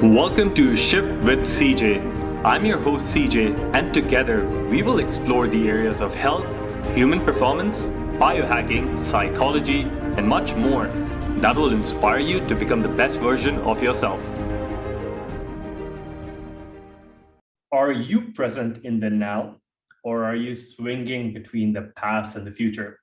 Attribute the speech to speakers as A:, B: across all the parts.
A: Welcome to Shift with CJ. I'm your host CJ, and together we will explore the areas of health, human performance, biohacking, psychology, and much more that will inspire you to become the best version of yourself. Are you present in the now, or are you swinging between the past and the future?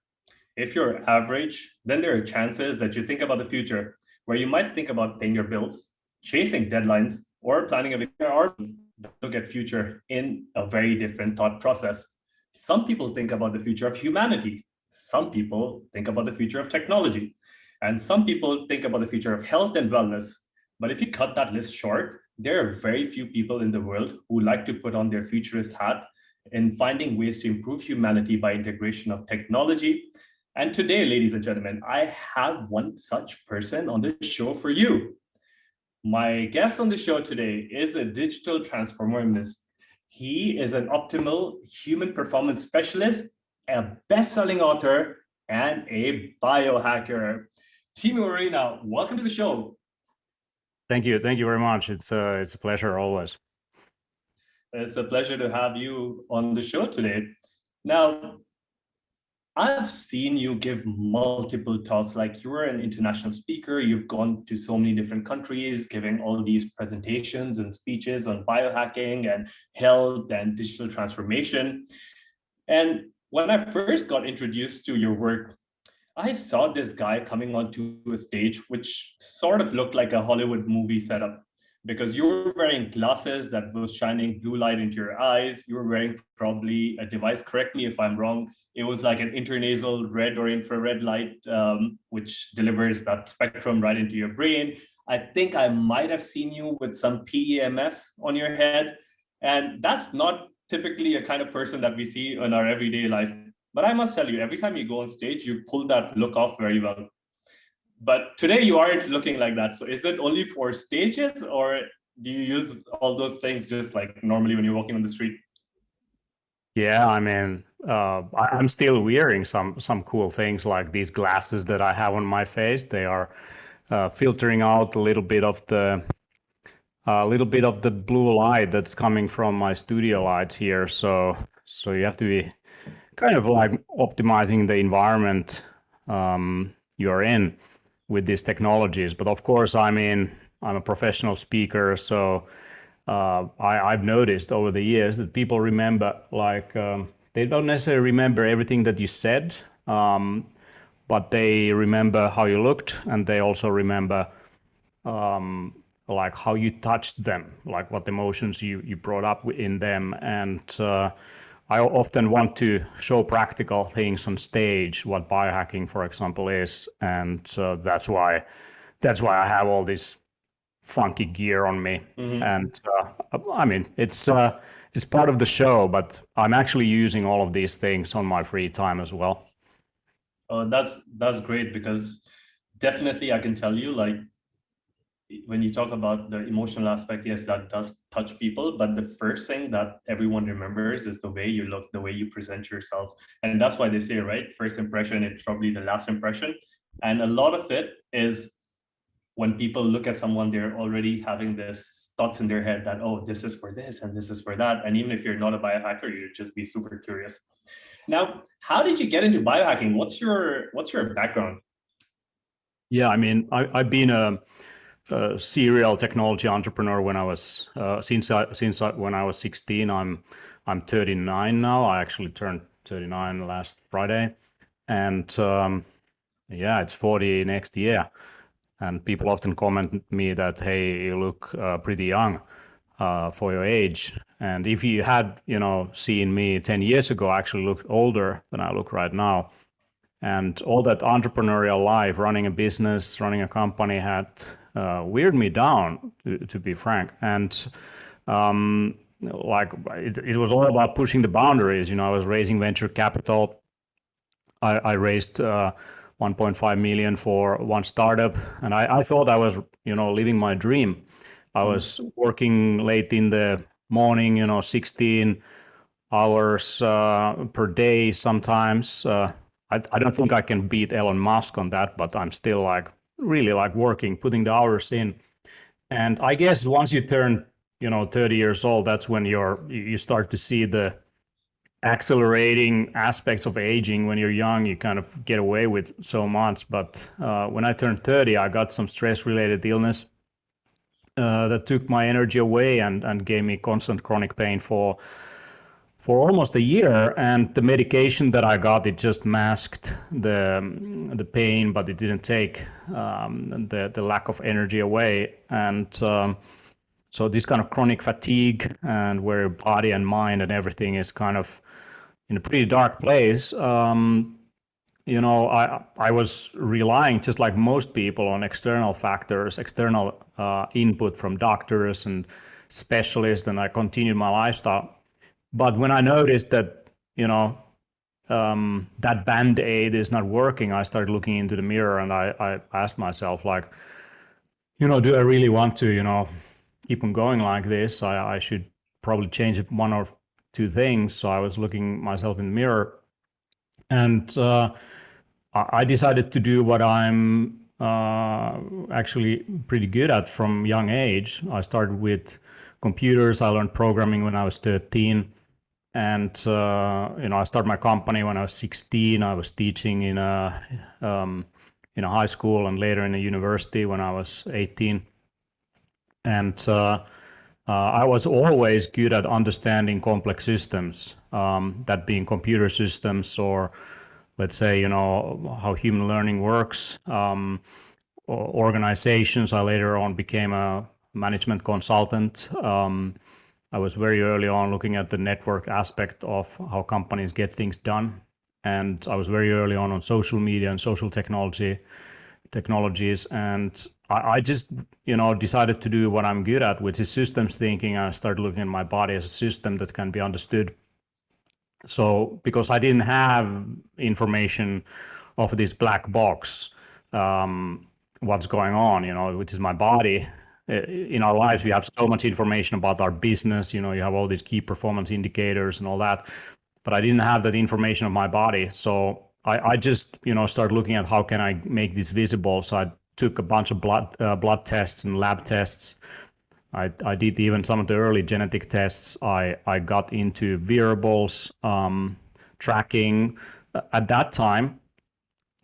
A: If you're average, then there are chances that you think about the future, where you might think about paying your bills, chasing deadlines, or planning a vacation, or look at future in a very different thought process. Some people think about the future of humanity. Some people think about the future of technology. And some people think about the future of health and wellness. But if you cut that list short, there are very few people in the world who like to put on their futurist hat in finding ways to improve humanity by integration of technology. And today, ladies and gentlemen, I have one such person on the show for you. My guest on the show today is a digital transformer. He is an optimal human performance specialist, a best-selling author, and a biohacker. Teemu Arina, welcome to the show.
B: Thank you very much. It's a pleasure always.
A: It's a pleasure to have you on the show today. Now, I've seen you give multiple talks, like you're an international speaker. You've gone to so many different countries, giving all these presentations and speeches on biohacking and health and digital transformation. And when I first got introduced to your work, I saw this guy coming onto a stage, which sort of looked like a Hollywood movie setup, because you were wearing glasses that was shining blue light into your eyes. You were wearing probably a device, correct me if I'm wrong. It was like an intranasal red or infrared light, which delivers that spectrum right into your brain. I think I might have seen you with some PEMF on your head. And that's not typically a kind of person that we see in our everyday life. But I must tell you, every time you go on stage, you pull that look off very well. But today you aren't looking like that. So is it only for stages, or do you use all those things just like normally when you're walking on the street?
B: Yeah, I mean, I'm still wearing some cool things like these glasses that I have on my face. They are filtering out a little bit of the blue light that's coming from my studio lights here. So you have to be kind of like optimizing the environment you're in with these technologies. But of course, I mean, I'm a professional speaker, so I've noticed over the years that people remember, like, they don't necessarily remember everything that you said, but they remember how you looked, and they also remember like how you touched them, like what emotions you brought up in them. And I often want to show practical things on stage, what biohacking, for example, is, and that's why I have all this funky gear on me. Mm-hmm. And I mean, it's part of the show, but I'm actually using all of these things on my free time as well.
A: That's great, because definitely I can tell you, like, when you talk about the emotional aspect, yes, that does touch people. But the first thing that everyone remembers is the way you look, the way you present yourself. And that's why they say, right, first impression, it's probably the last impression. And a lot of it is when people look at someone, they're already having this thoughts in their head that, oh, this is for this and this is for that. And even if you're not a biohacker, you'd just be super curious. Now, how did you get into biohacking? What's your background?
B: Yeah, I mean, I've been a serial technology entrepreneur when I was when I was 16. I'm 39 now. I actually turned 39 last Friday, and yeah, it's 40 next year. And people often comment me that, hey, you look pretty young for your age. And if you had, seen me 10 years ago, I actually looked older than I look right now. And all that entrepreneurial life, running a business, running a company, had weirded me down, to be frank. And like it was all about pushing the boundaries. I was raising venture capital. I raised 1.5 million for one startup, and I thought I was, living my dream. I was working late in the morning, 16 hours per day sometimes. I don't think I can beat Elon Musk on that, but I'm still really working, putting the hours in. And I guess once you turn, 30 years old, that's when you start to see the accelerating aspects of aging. When you're young, you kind of get away with so much. But when I turned 30, I got some stress-related illness that took my energy away and gave me constant chronic pain for almost a year. And the medication that I got, it just masked the pain, but it didn't take the lack of energy away. And so this kind of chronic fatigue, and where your body and mind and everything is kind of in a pretty dark place. I was relying, just like most people, on external factors, external input from doctors and specialists, and I continued my lifestyle. But when I noticed that, that Band-Aid is not working, I started looking into the mirror, and I asked myself, like, do I really want to, keep on going like this? I should probably change one or two things. So I was looking myself in the mirror, and I decided to do what I'm actually pretty good at from young age. I started with computers. I learned programming when I was 13. And I started my company when I was 16. I was teaching in a high school and later in a university when I was 18. And I was always good at understanding complex systems, that being computer systems, or let's say, how human learning works, organizations. I later on became a management consultant. I was very early on looking at the network aspect of how companies get things done. And I was very early on social media and social technologies. And I just, decided to do what I'm good at, which is systems thinking. I started looking at my body as a system that can be understood. So because I didn't have information of this black box, what's going on, which is my body. In our lives, we have so much information about our business. You have all these key performance indicators and all that, but I didn't have that information of my body. So I just, started looking at how can I make this visible. So I took a bunch of blood tests and lab tests. I did even some of the early genetic tests. I got into wearables, tracking. At that time,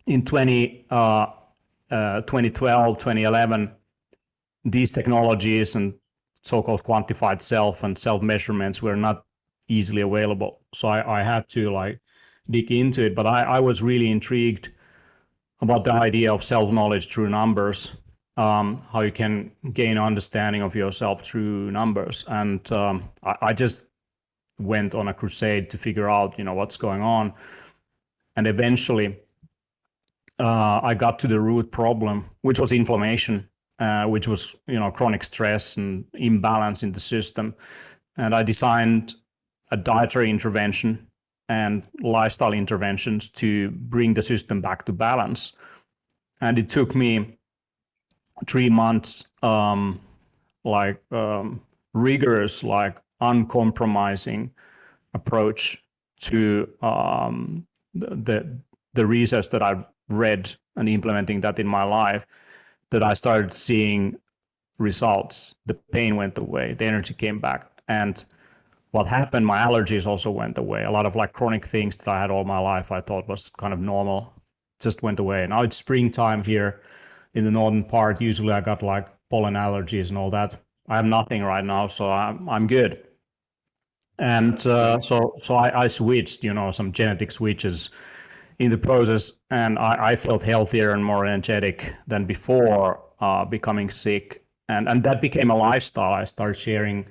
B: in 2012, 2011, these technologies and so-called quantified self and self-measurements were not easily available. So I had to dig into it. But I was really intrigued about the idea of self-knowledge through numbers, how you can gain understanding of yourself through numbers. And I just went on a crusade to figure out, what's going on. And eventually I got to the root problem, which was inflammation. Which was, chronic stress and imbalance in the system. And I designed a dietary intervention and lifestyle interventions to bring the system back to balance. And it took me 3 months, rigorous, uncompromising approach to the research that I've read and implementing that in my life, that I started seeing results. The pain went away, the energy came back. And what happened, my allergies also went away. A lot of chronic things that I had all my life I thought was kind of normal just went away. Now it's springtime here in the northern part. Usually I got pollen allergies and all that. I have nothing right now, so I'm good. And so I switched, some genetic switches in the process, and I felt healthier and more energetic than before becoming sick, and that became a lifestyle. I started sharing,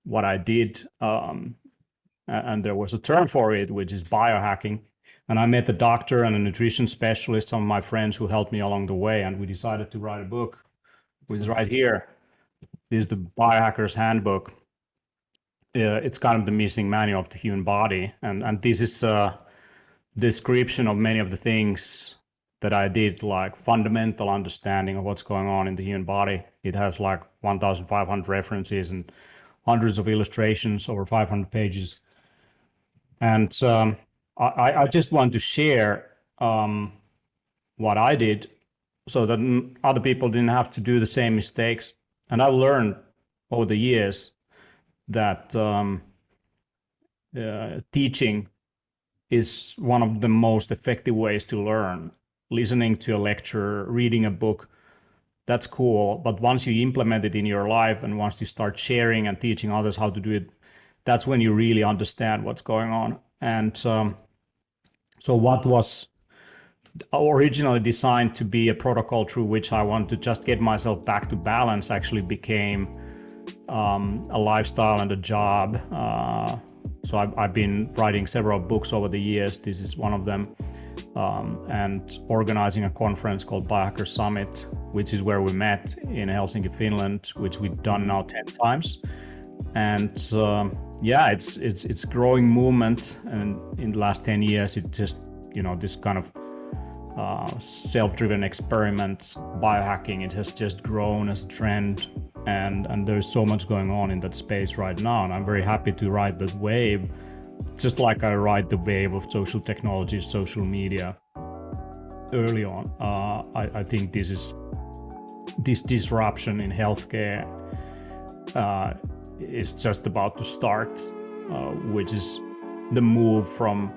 B: what I did, and there was a term for it, which is biohacking. And I met a doctor and a nutrition specialist, some of my friends who helped me along the way, and we decided to write a book, which is right here. This is the Biohacker's Handbook. It's kind of the missing manual of the human body, and this is description of many of the things that I did, fundamental understanding of what's going on in the human body. It has 1,500 references and hundreds of illustrations, over 500 pages. And I just want to share what I did so that other people didn't have to do the same mistakes. And I learned over the years that teaching is one of the most effective ways to learn. Listening to a lecture, reading a book, that's cool. But once you implement it in your life and once you start sharing and teaching others how to do it, that's when you really understand what's going on. And so what was originally designed to be a protocol through which I want to just get myself back to balance actually became a lifestyle and a job. So I've been writing several books over the years. This is one of them. And organizing a conference called Biohacker Summit, which is where we met in Helsinki, Finland, which we've done now 10 times. And yeah, it's a growing movement. And in the last 10 years, it just, this kind of self-driven experiments, biohacking, it has just grown as a trend. And there's so much going on in that space right now. And I'm very happy to ride that wave, just like I ride the wave of social technology, social media early on. I think this disruption in healthcare is just about to start, which is the move from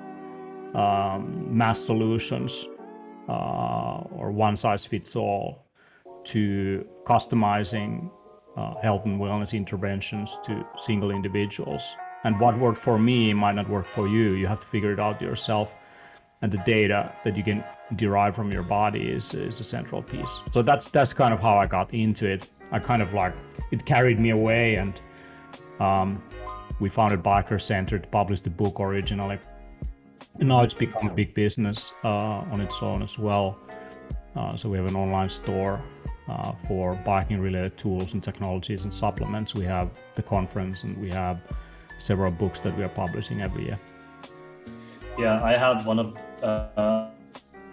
B: mass solutions or one size fits all to customizing health and wellness interventions to single individuals. And what worked for me might not work for you. You have to figure it out yourself. And the data that you can derive from your body is a central piece. So that's kind of how I got into it. I kind of it carried me away, and we founded Biohacker Center to publish the book originally. And now it's become a big business on its own as well. So we have an online store for biohacking related tools and technologies and supplements. We have the conference, and we have several books that we are publishing every year.
A: Yeah, I have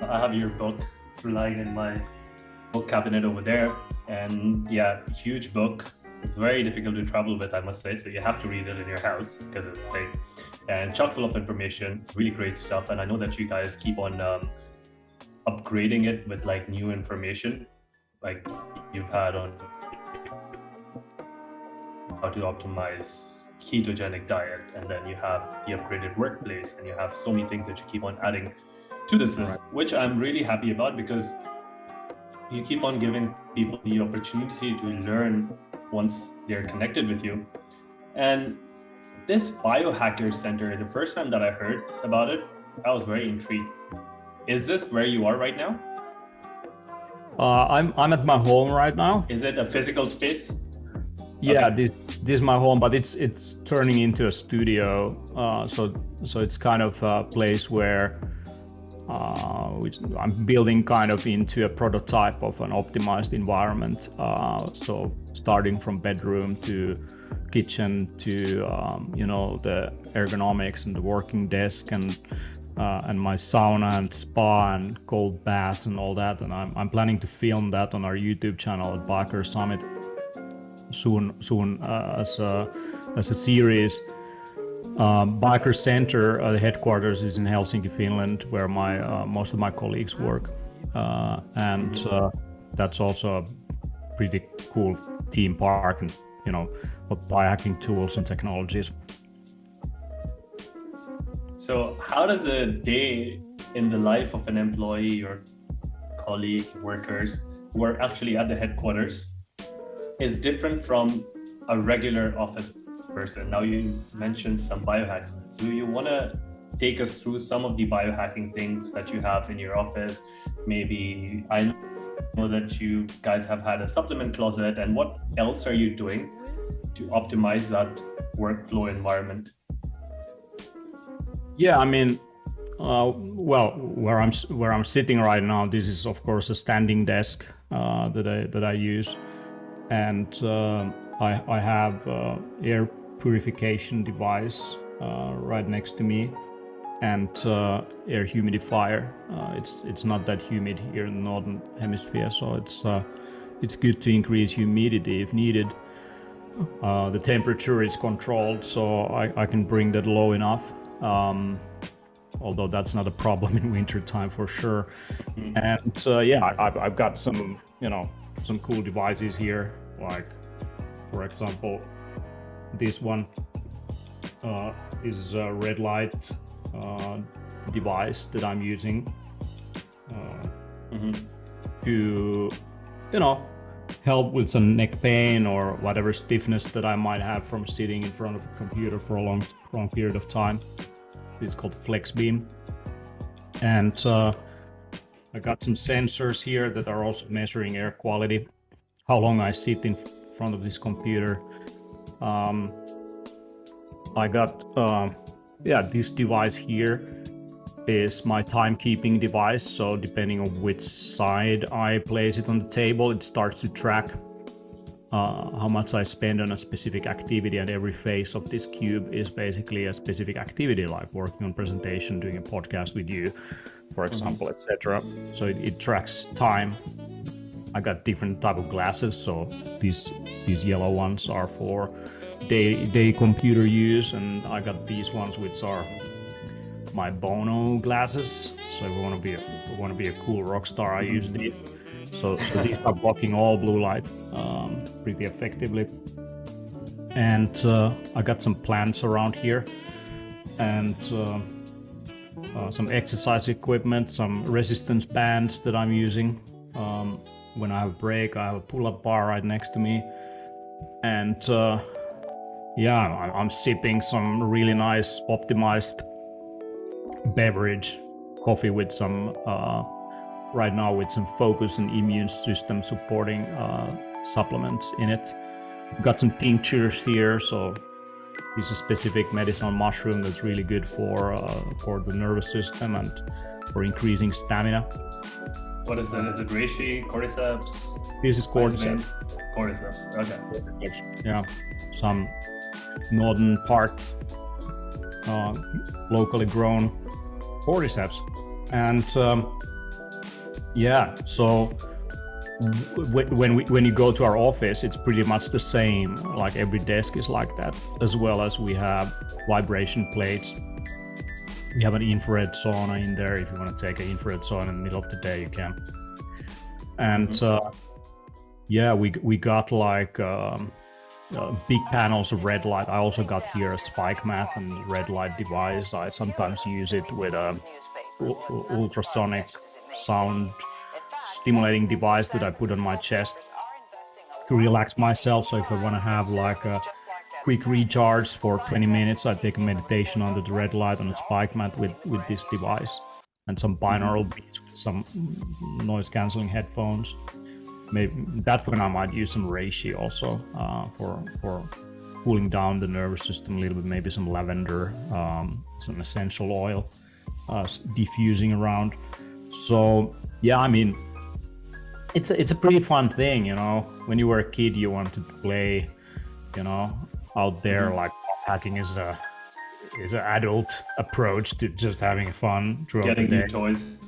A: I have your book lying in my book cabinet over there, and yeah, huge book. It's very difficult to travel with, I must say, so you have to read it in your house because it's big and chock full of information, really great stuff. And I know that you guys keep on upgrading it with new information, like you've had on how to optimize ketogenic diet, and then you have the upgraded workplace, and you have so many things that you keep on adding to this list, which I'm really happy about, because you keep on giving people the opportunity to learn once they're connected with you. And this Biohacker Center, the first time that I heard about it, I was very intrigued. Is this where you are right now?
B: I'm at my home right now.
A: Is it a physical space?
B: Yeah,
A: okay.
B: This is my home, but it's turning into a studio. So it's kind of a place where I'm building kind of into a prototype of an optimized environment. So starting from bedroom to kitchen to the ergonomics and the working desk and my sauna and spa and cold baths and all that. And I'm planning to film that on our YouTube channel at Biohacker Summit soon as a series. Biohacker Center, the headquarters is in Helsinki, Finland, where most of my colleagues work, and that's also a pretty cool theme park, and with biohacking tools and technologies.
A: So how does a day in the life of an employee or colleague, workers who are actually at the headquarters is different from a regular office person? Now you mentioned some biohacks. Do you want to take us through some of the biohacking things that you have in your office? Maybe I know that you guys have had a supplement closet, and what else are you doing to optimize that workflow environment?
B: Yeah, I mean, well, where I'm sitting right now, this is of course a standing desk that I use, and I have air purification device right next to me, and air humidifier. It's not that humid here in the northern hemisphere, so it's good to increase humidity if needed. The temperature is controlled, so I can bring that low enough. although that's not a problem in winter time for sure. And I've got some, some cool devices here, like for example, this one is a red light device that I'm using to, help with some neck pain or whatever stiffness that I might have from sitting in front of a computer for a long period of time. It's called Flex Beam. And I got some sensors here that are also measuring air quality, how long I sit in front of this computer. I got, this device here is my timekeeping device. So depending on which side I place it on the table, it starts to track how much I spend on a specific activity, and every phase of this cube is basically a specific activity, like working on presentation, doing a podcast with you, for example, etc. So it tracks time. I got different type of glasses, so these yellow ones are for day computer use, and I got these ones which are my Bono glasses. So if I want to be a cool rock star, I use these. So these are blocking all blue light pretty effectively. And I got some plants around here, and some exercise equipment, some resistance bands that I'm using. When I have a break, I have a pull-up bar right next to me. And I'm sipping some really nice optimized beverage, coffee with some right now with some focus and immune system supporting supplements in it. Got some tinctures here, so this is a specific medicinal mushroom that's really good for the nervous system and for increasing stamina.
A: What is that? Is it reishi, cordyceps?
B: This is cordyceps.
A: Cordyceps, okay.
B: Yeah, some northern part locally grown cordyceps. And so when you go to our office, it's pretty much the same. Like every desk is like that, as well as we have vibration plates. We have an infrared sauna in there. If you want to take an infrared sauna in the middle of the day, you can. And we got like big panels of red light. I also got here a spike mat and red light device. I sometimes use it with a ultrasonic sound stimulating device that I put on my chest to relax myself. So if I want to have like a quick recharge for 20 minutes, I take a meditation under the red light on a spike mat with this device, and some binaural beats with some noise cancelling headphones. Maybe that's when I might use some reishi also for cooling down the nervous system a little bit. Maybe some lavender, some essential oil, diffusing around. So I mean, it's a pretty fun thing, When you were a kid, you wanted to play, out there. Like hacking is an adult approach to just having fun throughout
A: getting
B: the day.
A: New toys.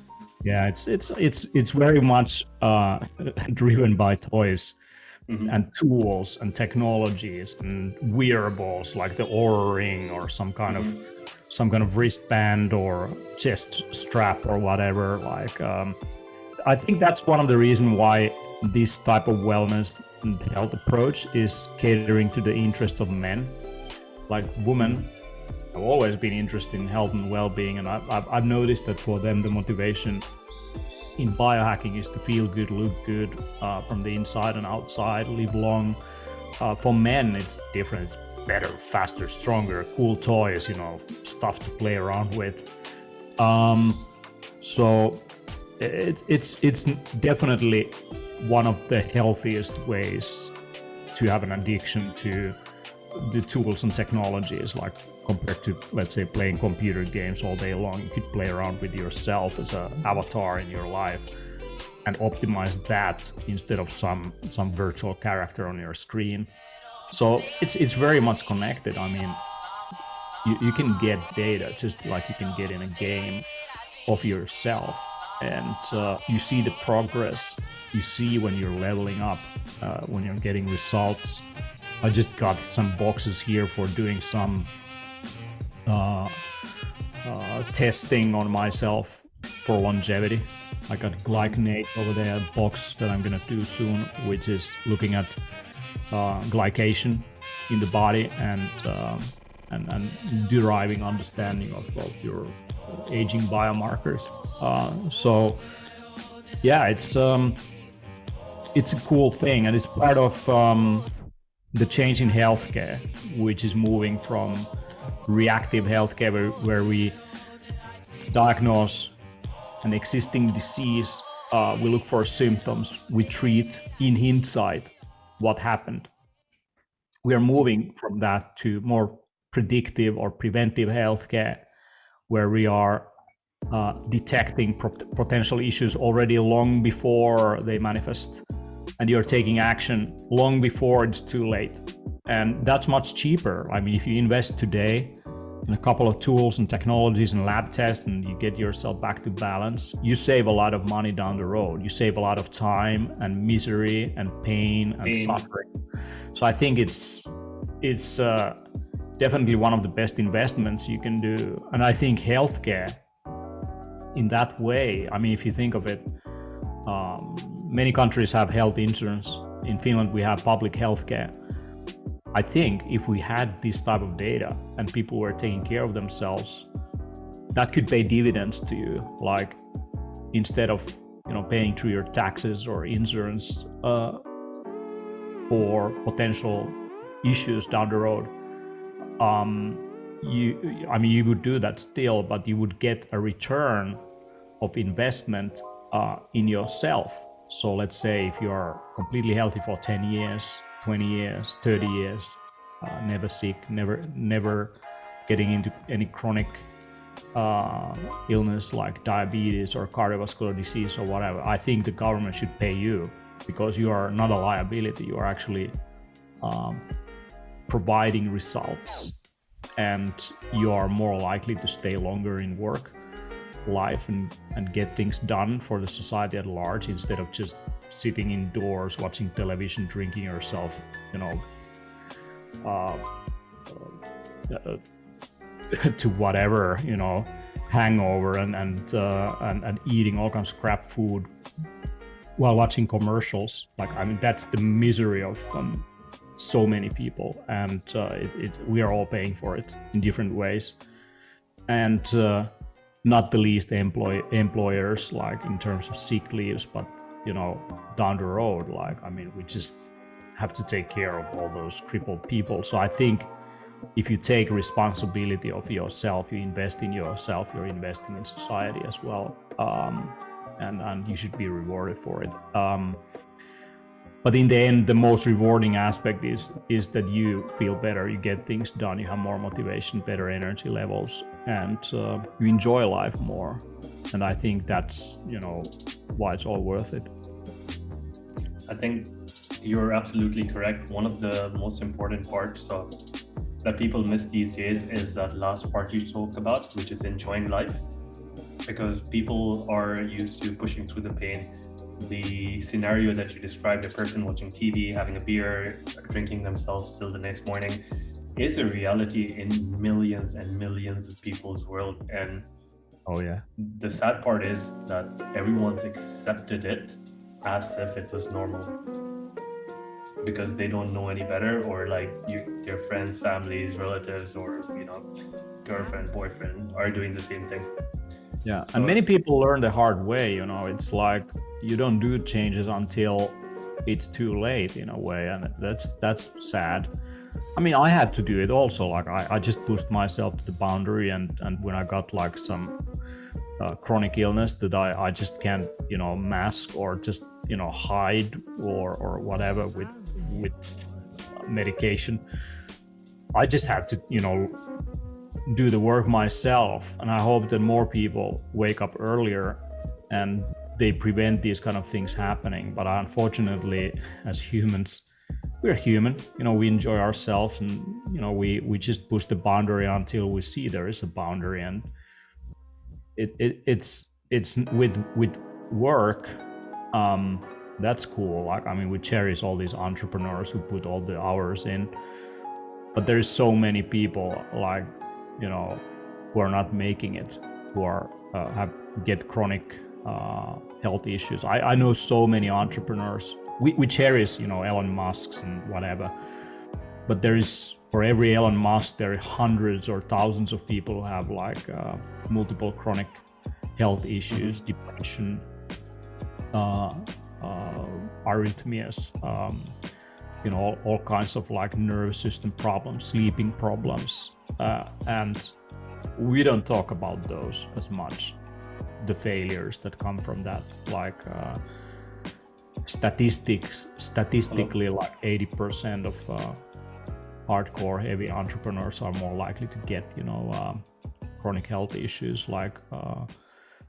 B: Yeah, it's very much driven by toys and tools and technologies and wearables like the Oura Ring or some kind of wristband or chest strap or whatever. Like I think that's one of the reasons why this type of wellness and health approach is catering to the interest of men. Like women have always been interested in health and well-being, and I've noticed that for them the motivation in biohacking is to feel good, look good from the inside and outside, live long. For men, it's different. It's better, faster, stronger, cool toys, stuff to play around with. So it's definitely one of the healthiest ways to have an addiction to the tools and technologies, like compared to, let's say, playing computer games all day long. You could play around with yourself as an avatar in your life and optimize that instead of some virtual character on your screen. So it's very much connected. I mean, you can get data just like you can get in a game of yourself, and you see the progress. You see when you're leveling up, when you're getting results. I just got some boxes here for doing some testing on myself for longevity. I got Glycan Age over there, a box that I'm gonna do soon, which is looking at glycation in the body and deriving understanding of your aging biomarkers. So yeah, it's a cool thing, and it's part of the change in healthcare, which is moving from reactive healthcare where we diagnose an existing disease, we look for symptoms, we treat in hindsight what happened. We are moving from that to more predictive or preventive healthcare, where we are detecting potential issues already long before they manifest, and you're taking action long before it's too late. And that's much cheaper. I mean, if you invest today in a couple of tools and technologies and lab tests and you get yourself back to balance, you save a lot of money down the road. You save a lot of time and misery and pain and suffering. So I think it's definitely one of the best investments you can do. And I think healthcare in that way, I mean, if you think of it, many countries have health insurance. In Finland, we have public healthcare. I think if we had this type of data and people were taking care of themselves, that could pay dividends to you. Like, instead of paying through your taxes or insurance for potential issues down the road, you would do that still, but you would get a return of investment in yourself. So let's say if you are completely healthy for 10 years, 20 years, 30 years, never sick, never getting into any chronic illness like diabetes or cardiovascular disease or whatever, I think the government should pay you, because you are not a liability. You are actually providing results, and you are more likely to stay longer in work life and get things done for the society at large, instead of just sitting indoors watching television, drinking yourself to whatever, hangover and eating all kinds of crap food while watching commercials. Like, I mean, that's the misery of so many people, and we are all paying for it in different ways, and not the least employers, like in terms of sick leaves, but down the road, like, I mean, we just have to take care of all those crippled people. So I think if you take responsibility of yourself, you invest in yourself, you're investing in society as well, and you should be rewarded for it. But in the end, the most rewarding aspect is that you feel better, you get things done, you have more motivation, better energy levels, and you enjoy life more. And I think that's why it's all worth it.
A: I think you're absolutely correct. One of the most important parts that people miss these days is that last part you talked about, which is enjoying life, because people are used to pushing through the pain. The scenario that you described, a person watching TV, having a beer, drinking themselves till the next morning, is a reality in millions and millions of people's world. And the sad part is that everyone's accepted it as if it was normal, because they don't know any better, or like their friends, families, relatives, or girlfriend, boyfriend are doing the same thing.
B: Yeah, so, and many people learn the hard way. It's like you don't do changes until it's too late, in a way, and that's sad. I mean, I had to do it also. Like, I just pushed myself to the boundary, and when I got like some chronic illness that I just can't mask or just hide or whatever with medication, I just had to do the work myself. And I hope that more people wake up earlier and they prevent these kind of things happening. But unfortunately, as humans, we're human, we enjoy ourselves, and we just push the boundary until we see there is a boundary. And it's with work, that's cool. Like, I mean, we cherish all these entrepreneurs who put all the hours in, but there's so many people, like who are not making it, who are get chronic health issues. I know so many entrepreneurs. We cherish, Elon Musk's and whatever, but there is, for every Elon Musk, there are hundreds or thousands of people who have like multiple chronic health issues, depression, arrhythmias, all kinds of like nervous system problems, sleeping problems, and we don't talk about those as much. The failures that come from that, like statistically, like 80% of hardcore heavy entrepreneurs are more likely to get, chronic health issues, like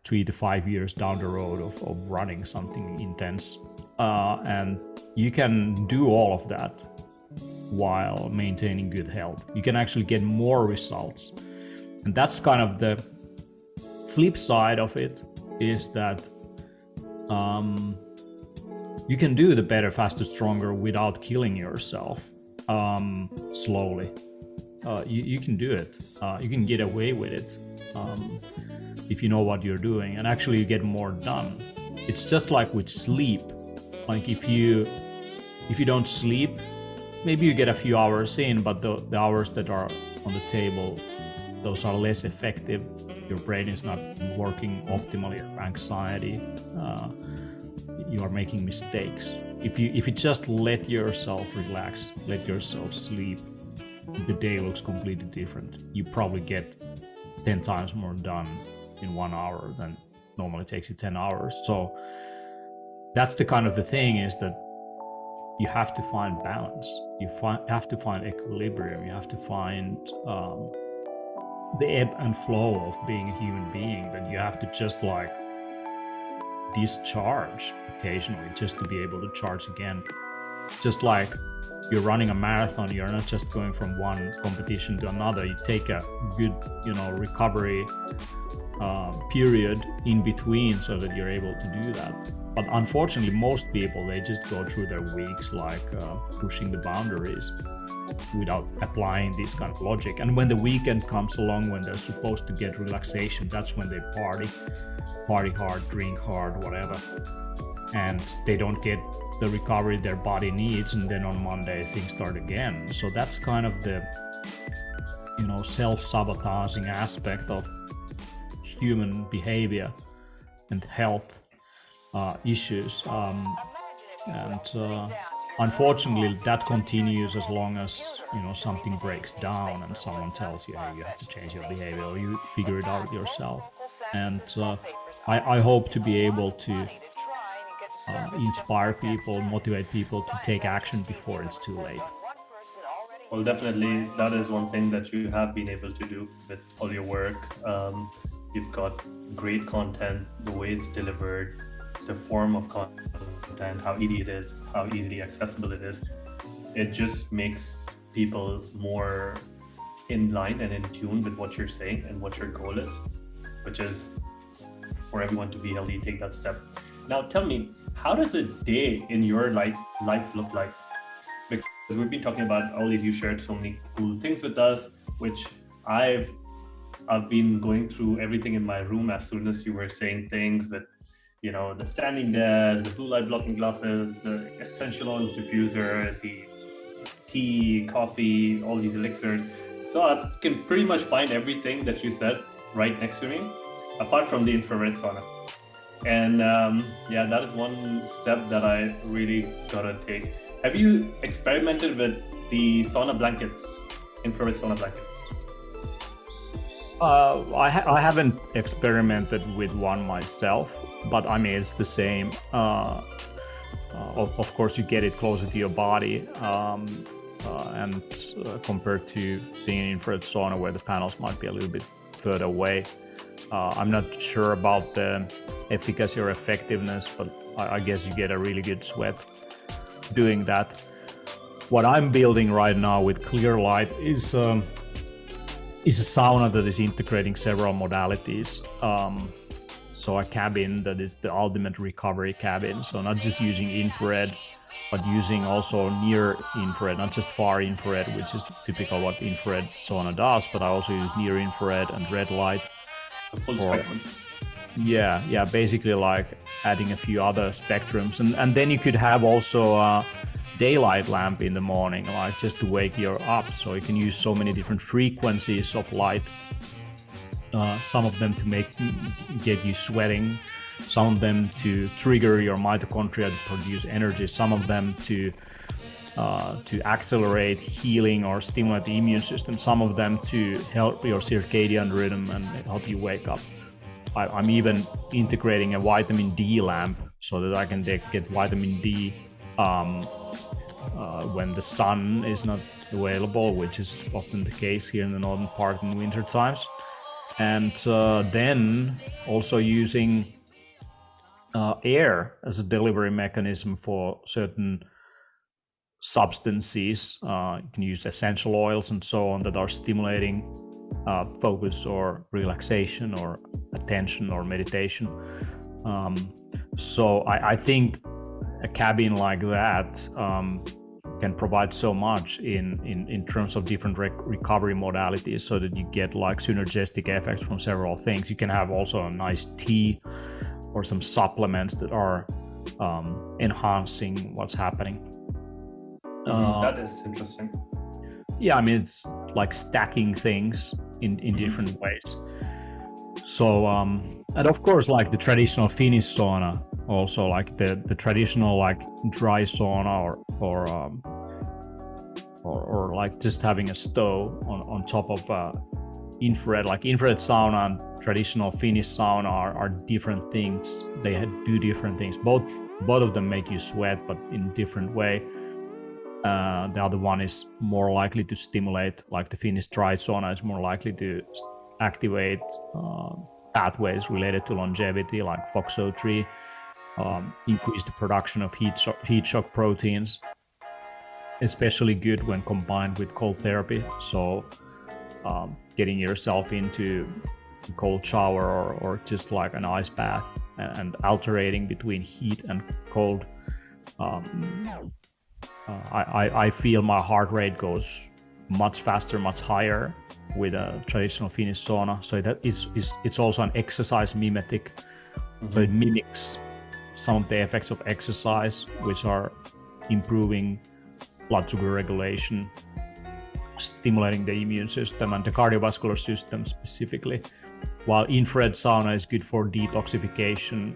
B: 3 to 5 years down the road of running something intense. And you can do all of that while maintaining good health. You can actually get more results. And that's kind of the flip side of it, is that you can do the better, faster, stronger without killing yourself slowly. You can do it. You can get away with it if you know what you're doing, and actually you get more done. It's just like with sleep. Like if you don't sleep, maybe you get a few hours in, but the hours that are on the table, those are less effective. Your brain is not working optimally. Your anxiety, you are making mistakes. If you just let yourself relax, let yourself sleep, the day looks completely different. You probably get 10 times more done in 1 hour than normally takes you 10 hours. So that's the kind of the thing, is that you have to find balance. You have to find equilibrium. You have to find the ebb and flow of being a human being, that you have to just like discharge occasionally just to be able to charge again. Just like you're running a marathon, you're not just going from one competition to another. You take a good, recovery period in between so that you're able to do that. But unfortunately, most people, they just go through their weeks like pushing the boundaries without applying this kind of logic. And when the weekend comes along, when they're supposed to get relaxation, that's when they party hard, drink hard, whatever. And they don't get the recovery their body needs, and then on Monday things start again. So that's kind of the self-sabotaging aspect of human behavior and health issues, and unfortunately that continues as long as something breaks down and someone tells you, hey, you have to change your behavior, or you figure it out yourself. And I hope to be able to inspire people, motivate people to take action before it's too late.
A: Well, definitely, that is one thing that you have been able to do with all your work. You've got great content, the way it's delivered, the form of content, how easy it is, how easily accessible it is. It just makes people more in line and in tune with what you're saying and what your goal is, which is for everyone to be healthy, take that step. Now tell me, how does a day in your life look like? Because we've been talking about all these, you shared so many cool things with us, which I've been going through everything in my room as soon as you were saying things with, the standing desk, the blue light blocking glasses, the essential oils diffuser, the tea, coffee, all these elixirs. So I can pretty much find everything that you said right next to me, apart from the infrared sauna. And that is one step that I really gotta take. Have you experimented with the sauna blankets, infrared sauna blankets?
B: I haven't experimented with one myself, but I mean, it's the same. Of course, you get it closer to your body, and compared to being in infrared sauna where the panels might be a little bit further away. I'm not sure about the efficacy or effectiveness, but I guess you get a really good sweat doing that. What I'm building right now with clear light is a sauna that is integrating several modalities. So a cabin that is the ultimate recovery cabin. So not just using infrared, but using also near infrared, not just far infrared, which is typical what infrared sauna does, but I also use near infrared and red light.
A: The full spectrum.
B: Yeah, basically like adding a few other spectrums. And then you could have also a daylight lamp in the morning, like just to wake you up. So you can use so many different frequencies of light. Some of them to get you sweating, some of them to trigger your mitochondria to produce energy, some of them to accelerate healing or stimulate the immune system, some of them to help your circadian rhythm and help you wake up. I'm even integrating a vitamin D lamp so that I can get vitamin D when the sun is not available, which is often the case here in the northern part in winter times. And then also using air as a delivery mechanism for certain substances. You can use essential oils and so on that are stimulating focus or relaxation or attention or meditation. So I think a cabin like that can provide so much in terms of different recovery modalities, so that you get like synergistic effects from several things. You can have also a nice tea or some supplements that are enhancing what's happening.
A: That is interesting.
B: Yeah, I mean, it's like stacking things in different ways. So, and of course, like the traditional Finnish sauna, also like the traditional like dry sauna or like just having a stove on top of infrared, like infrared sauna and traditional Finnish sauna are different things. They do different things. Both of them make you sweat, but in different way. The other one is more likely to stimulate, like the Finnish dry sauna is more likely to activate pathways related to longevity, like FOXO3, increase the production of heat shock proteins, especially good when combined with cold therapy. So getting yourself into a cold shower or just like an ice bath and alternating between heat and cold. I feel my heart rate goes much faster, much higher with a traditional Finnish sauna. So that it's also an exercise mimetic. So it mimics some of the effects of exercise, which are improving blood sugar regulation, stimulating the immune system and the cardiovascular system specifically. While infrared sauna is good for detoxification,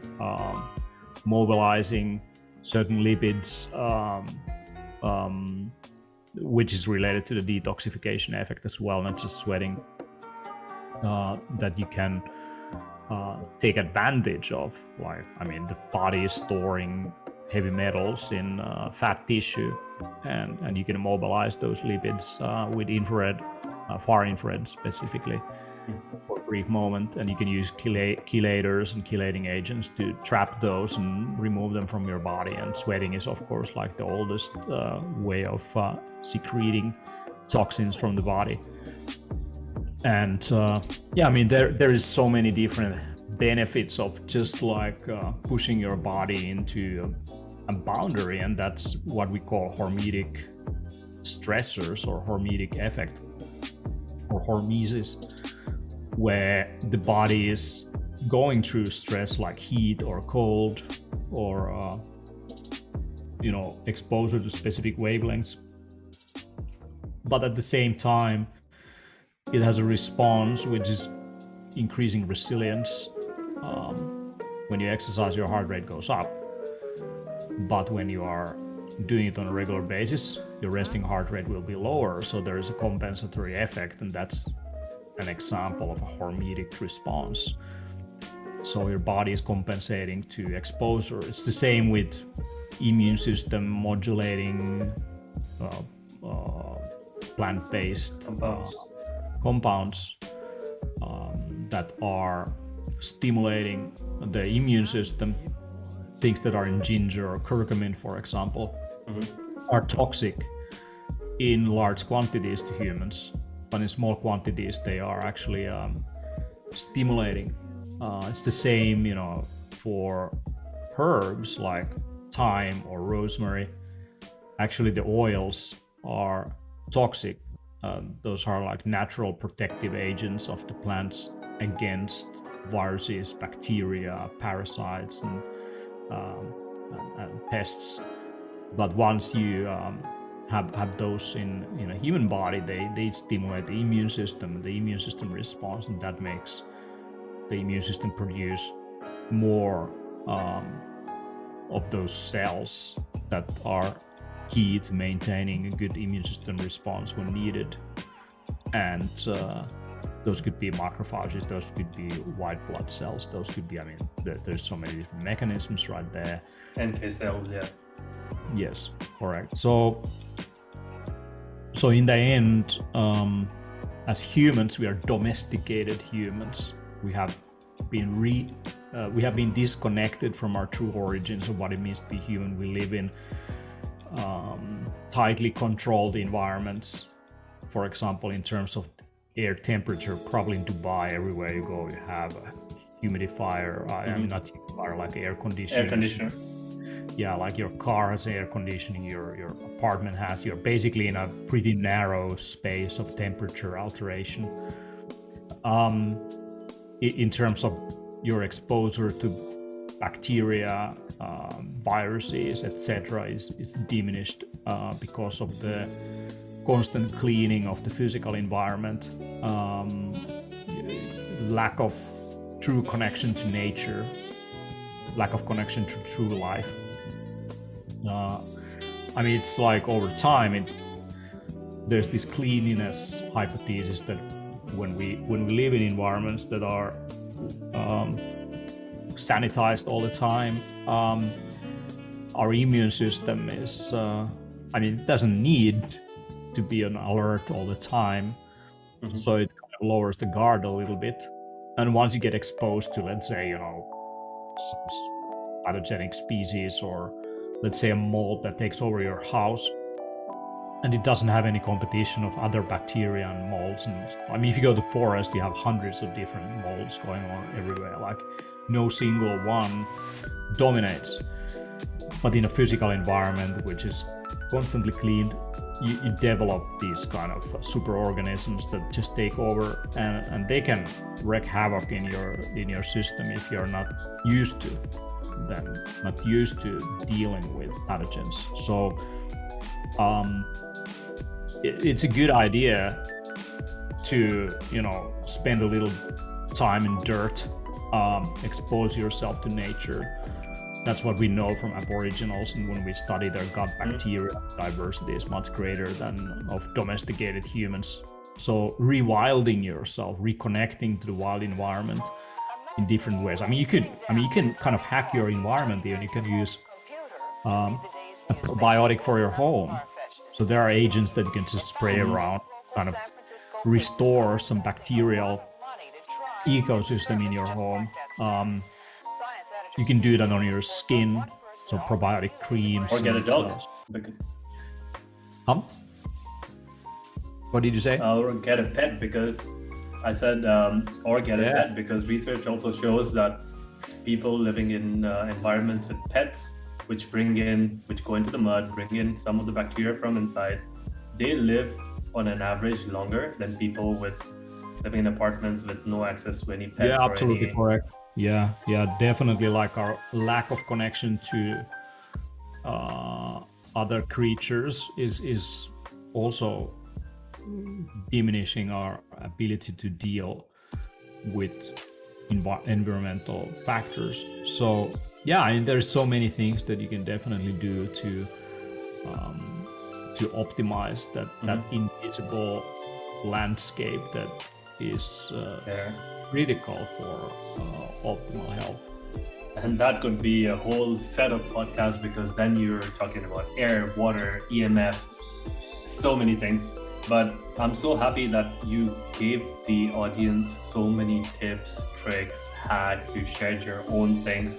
B: mobilizing certain lipids, which is related to the detoxification effect as well, not just sweating, that you can take advantage of. Like, I mean, the body is storing heavy metals in fat tissue, and you can mobilize those lipids with infrared, far infrared specifically, for a brief moment, and you can use chelators and chelating agents to trap those and remove them from your body. And sweating is, of course, like the oldest way of secreting toxins from the body. And yeah, I mean, there is so many different benefits of just like pushing your body into a boundary, and that's what we call hormetic stressors or hormetic effect or hormesis, where the body is going through stress like heat or cold or exposure to specific wavelengths, but at the same time it has a response which is increasing resilience. When you exercise, your heart rate goes up, but when you are doing it on a regular basis, your resting heart rate will be lower. So there is a compensatory effect, and that's an example of a hormetic response. So your body is compensating to exposure. It's the same with immune system modulating plant-based compounds that are stimulating the immune system. Things that are in ginger or curcumin, for example, are toxic in large quantities to humans, but in small quantities they are actually stimulating
C: It's the same, for herbs like thyme or rosemary. Actually, the oils are toxic. Those are like natural protective agents of the plants against viruses, bacteria, parasites, and pests. But once you have those in a human body, they stimulate the immune system. The immune system responds, and that makes the immune system produce more of those cells that are key to maintaining a good immune system response when needed. And those could be macrophages, those could be white blood cells, those could be, there's so many different mechanisms right there.
A: NK cells, yeah.
C: Yes, correct. So in the end, as humans, we are domesticated humans. We have been disconnected from our true origins of what it means to be human. We live in tightly controlled environments. For example, in terms of air temperature, probably in Dubai, everywhere you go, you have a humidifier. Not humidifier, like air conditioner.
A: Air conditioner.
C: Yeah, like your car has air conditioning, your apartment has. You're basically in a pretty narrow space of temperature alteration. In terms of your exposure to bacteria, viruses, etc., is diminished because of the constant cleaning of the physical environment, lack of true connection to nature, lack of connection to true life. It's like over time, there's this cleanliness hypothesis that when we live in environments that are sanitized all the time, our immune system is, it doesn't need to be on alert all the time. So it kind of lowers the guard a little bit. And once you get exposed to, let's say, some pathogenic species, or let's say a mold that takes over your house, and it doesn't have any competition of other bacteria and molds. And if you go to forest, you have hundreds of different molds going on everywhere. Like no single one dominates. But in a physical environment, which is constantly cleaned, you develop these kind of superorganisms that just take over, and they can wreak havoc in your system if you're not used to dealing with pathogens. So it's a good idea to spend a little time in dirt, expose yourself to nature. That's what we know from Aboriginals, and when we study their gut bacteria, diversity is much greater than of domesticated humans. So rewilding yourself, reconnecting to the wild environment in different ways. You can kind of hack your environment here, and you can use a probiotic for your home. So there are agents that you can just spray around, kind of restore some bacterial ecosystem in your home. You can do that on your skin, so probiotic creams.
A: Or get a dog.
C: What did you say?
A: Or get a pet, because I said, or get a pet, because research also shows that people living in environments with pets, which go into the mud, bring in some of the bacteria from inside, they live on an average longer than people living in apartments with no access to any pets.
C: Yeah, absolutely correct. Yeah, definitely. Like our lack of connection to other creatures is also diminishing our ability to deal with environmental factors. So there's so many things that you can definitely do to optimize that invisible landscape that is critical for optimal health.
A: And that could be a whole set of podcasts, because then you're talking about air, water, EMF, so many things. But I'm so happy that you gave the audience so many tips, tricks, hacks. You shared your own things,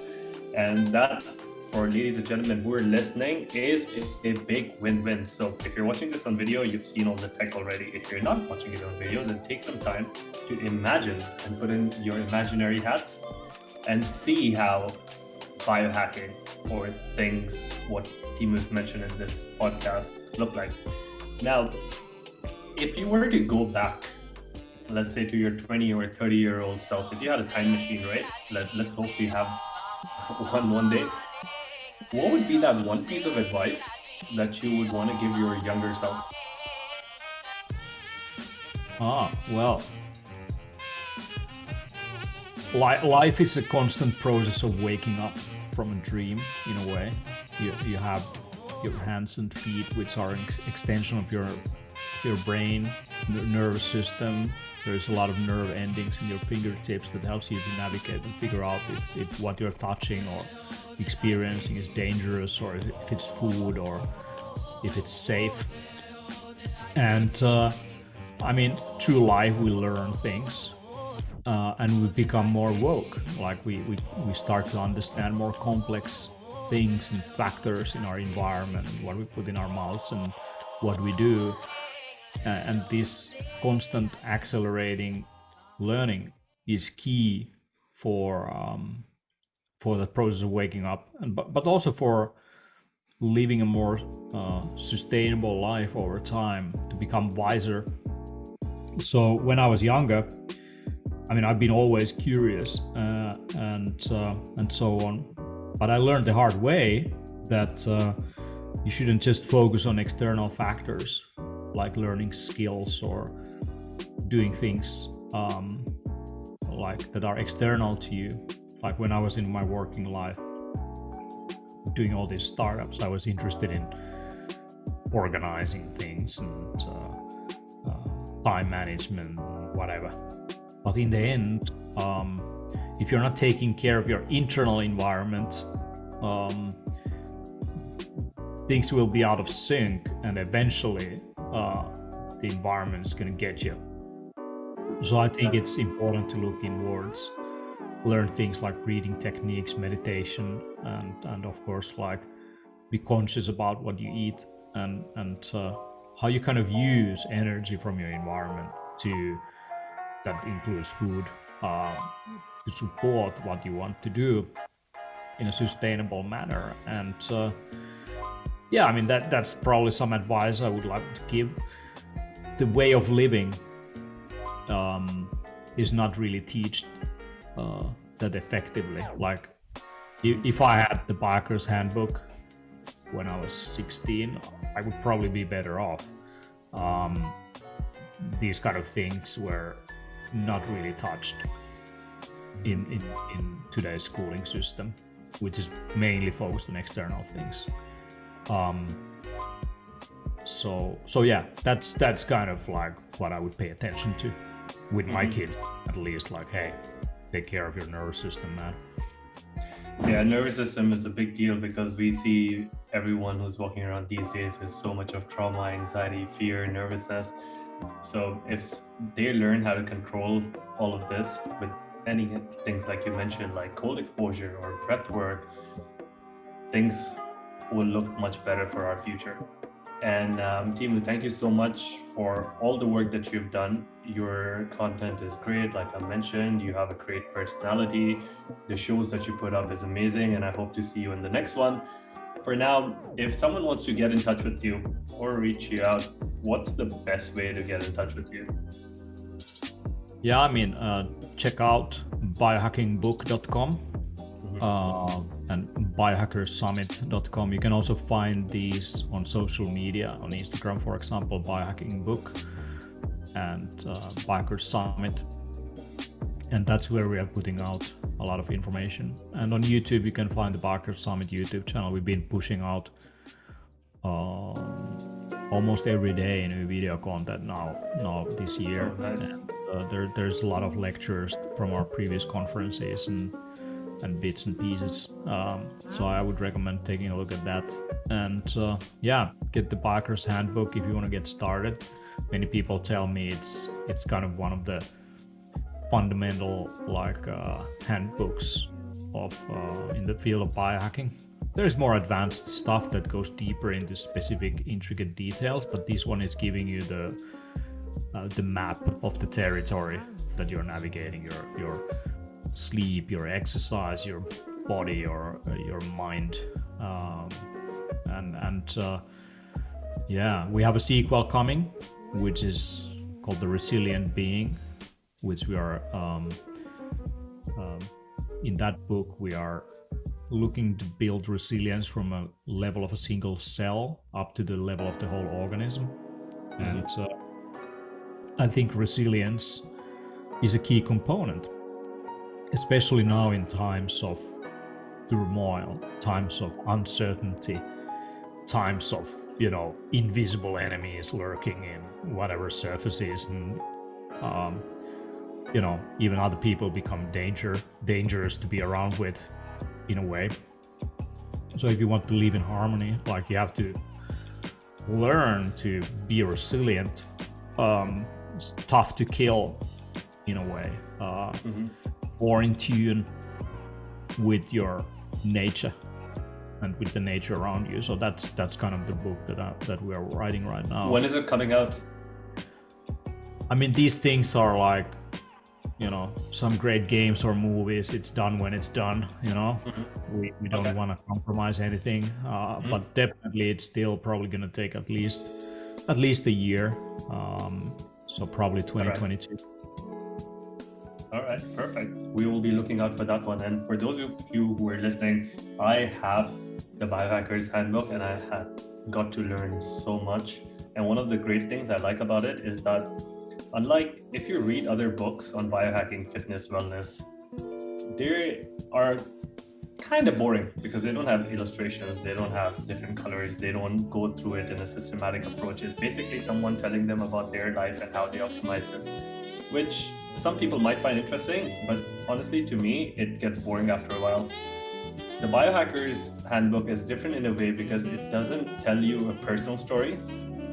A: and that for ladies and gentlemen who are listening is a big win-win. So if you're watching this on video, you've seen all the tech already. If you're not watching it on video, then take some time to imagine and put in your imaginary hats and see how biohacking or things what Teemu's mentioned in this podcast look like. Now, if you were to go back, let's say to your 20 or 30-year-old self, if you had a time machine, right? Let's hope we have one day. What would be that one piece of advice that you would want to give your younger self?
C: Well, life is a constant process of waking up from a dream, in a way. You have your hands and feet, which are an extension of your brain, nervous system. There's a lot of nerve endings in your fingertips that helps you to navigate and figure out if what you're touching or experiencing is dangerous, or if it's food, or if it's safe. And through life we learn things, and we become more woke. Like we start to understand more complex things and factors in our environment, what we put in our mouths and what we do. And this constant accelerating learning is key for the process of waking up, but also for living a more sustainable life over time, to become wiser. So when I was younger, I've been always curious and so on, but I learned the hard way that you shouldn't just focus on external factors like learning skills or doing things like that are external to you. Like when I was in my working life doing all these startups, I was interested in organizing things and time management, whatever. But in the end, if you're not taking care of your internal environment, things will be out of sync, and eventually the environment is going to get you. So I think it's important to look inwards, learn things like breathing techniques, meditation, and of course, like, be conscious about what you eat and how you kind of use energy from your environment that includes food, to support what you want to do in a sustainable manner. And that's probably some advice I would like to give. The way of living is not really taught that effectively. Like if I had the Biohacker's Handbook when I was 16, I would probably be better off. These kind of things were not really touched in today's schooling system, which is mainly focused on external things. So yeah, that's kind of like what I would pay attention to with my kids, at least. Like, hey, take care of your nervous system, man.
A: Yeah, nervous system is a big deal because we see everyone who's walking around these days with so much of trauma, anxiety, fear, nervousness. So if they learn how to control all of this with any things like you mentioned, like cold exposure or breath work, things will look much better for our future. And Teemu, thank you so much for all the work that you've done. Your content is great. Like I mentioned, you have a great personality. The shows that you put up is amazing, and I hope to see you in the next one. For now, if someone wants to get in touch with you or reach you out, what's the best way to get in touch with you?
C: Yeah, check out biohackingbook.com and biohackersummit.com. You can also find these on social media, on Instagram, for example, Biohacking Book and Biohacker Summit. And that's where we are putting out a lot of information. And on YouTube, you can find the Biohacker Summit YouTube channel. We've been pushing out almost every day new video content now this year.
A: Oh, nice.
C: And there's a lot of lectures from our previous conferences and bits and pieces. So I would recommend taking a look at that. And get the Biohacker's Handbook if you want to get started. Many people tell me it's kind of one of the fundamental handbooks of in the field of biohacking. there is more advanced stuff that goes deeper into specific intricate details, but this one is giving you the map of the territory that you're navigating, your sleep, your exercise, your body, or your mind, we have a sequel coming, which is called The Resilient Being, which we are in that book we are looking to build resilience from a level of a single cell up to the level of the whole organism. And I think resilience is a key component, especially now in times of turmoil, times of uncertainty, times of, invisible enemies lurking in whatever surfaces, and even other people become dangerous to be around with, in a way. So if you want to live in harmony, like, you have to learn to be resilient, it's tough to kill, in a way, more in tune with your nature and with the nature around you. So that's kind of the book that we are writing right now.
A: When is it coming out?
C: I mean, these things are like, some great games or movies. It's done when it's done. We don't want to compromise anything, but definitely it's still probably going to take at least a year. So probably 2022.
A: All right, perfect. We will be looking out for that one. And for those of you who are listening, I have the Biohacker's Handbook, and I have got to learn so much. And one of the great things I like about it is that, unlike if you read other books on biohacking, fitness, wellness, they are kind of boring because they don't have illustrations, they don't have different colors, they don't go through it in a systematic approach. It's basically someone telling them about their life and how they optimize it, which some people might find interesting, but honestly, to me, it gets boring after a while. The Biohacker's Handbook is different in a way because it doesn't tell you a personal story,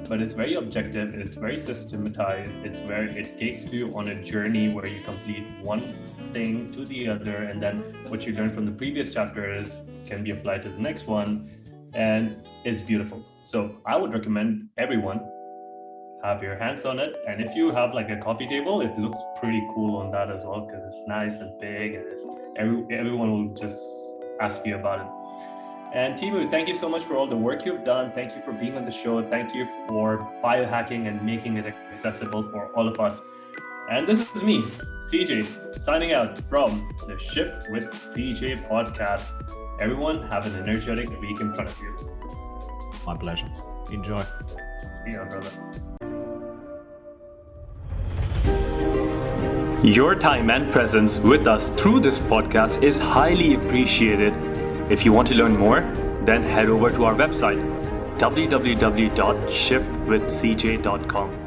A: but it's very objective, it's very systematized, it's where it takes you on a journey where you complete one thing to the other, and then what you learn from the previous chapters can be applied to the next one, and it's beautiful. So I would recommend everyone have your hands on it, and if you have like a coffee table, it looks pretty cool on that as well because it's nice and big, and everyone will just ask you about it. And Teemu, thank you so much for all the work you've done. Thank you for being on the show. Thank you for biohacking and making it accessible for all of us. And this is me, CJ, signing out from the Shift with CJ podcast. Everyone have an energetic week in front of you.
C: My pleasure. Enjoy.
A: See ya, brother.
D: Your time and presence with us through this podcast is highly appreciated. If you want to learn more, then head over to our website, www.shiftwithcj.com.